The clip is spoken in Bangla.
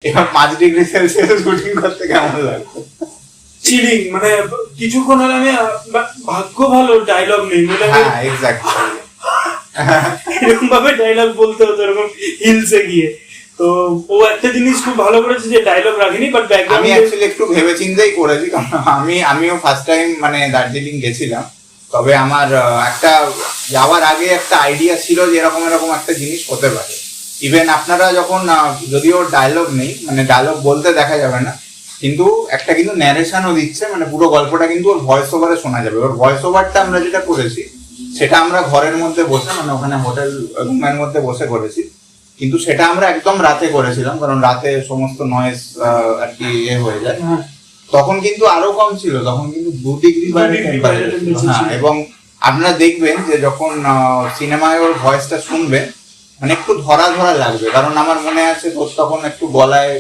এবার 5 ডিগ্রি সেলসিয়াস শুটিং করতে কেমন লাগতো? চিলিং, মানে কিছুক্ষণ আগে আমি ভাগ্য ভালো ডায়লগ নেই, হ্যাঁ এক্স্যাক্টলি এরকম ভাবে ডায়লগ বলতে হতো এরকম হিলসে গিয়ে। তো ও একটা জিনিস খুব ভালো করেছে যে ডায়লগ রাখিনি, বাট আমি ব্যাকগ্রাউন্ডে অ্যাকচুয়ালি একটু ভেবে চিন্তেই করেছি, কারণ আমিও ফার্স্ট টাইম মানে দার্জিলিং গেছিলাম। তবে আমার একটা যাওয়ার আগে একটা আইডিয়া ছিল যে এরকম এরকম একটা জিনিস হতে পারে। ইভেন আপনারা যখন যদিও ডায়লগ নেই, মানে ডায়লগ বলতে দেখা যাবে না, কিন্তু একটা কিন্তু ন্যারেশনও দিচ্ছে, মানে পুরো গল্পটা কিন্তু ওর ভয়েস ওভারে শোনা যাবে। ওর ভয়েস ওভারটা আমরা যেটা করেছি সেটা আমরা ঘরের মধ্যে বসে, মানে ওখানে হোটেল রুমের মধ্যে বসে করেছি, কিন্তু সেটা আমরা একদম রাতে করেছিলাম, কারণ রাতে সমস্ত নয়েজ আর কি হয়ে যায়। তখন কিন্তু আরো কম ছিল, তখন কিন্তু 2 ডিগ্রি বাইরে টেম্পারেচার ছিল। হ্যাঁ, এবং আপনারা দেখবেন যে যখন সিনেমায় ওর ভয়েসটা শুনবেন, মানে একটু ধরা ধরা লাগবে, কারণ আমার মনে আছে তোর তখন একটু গলায়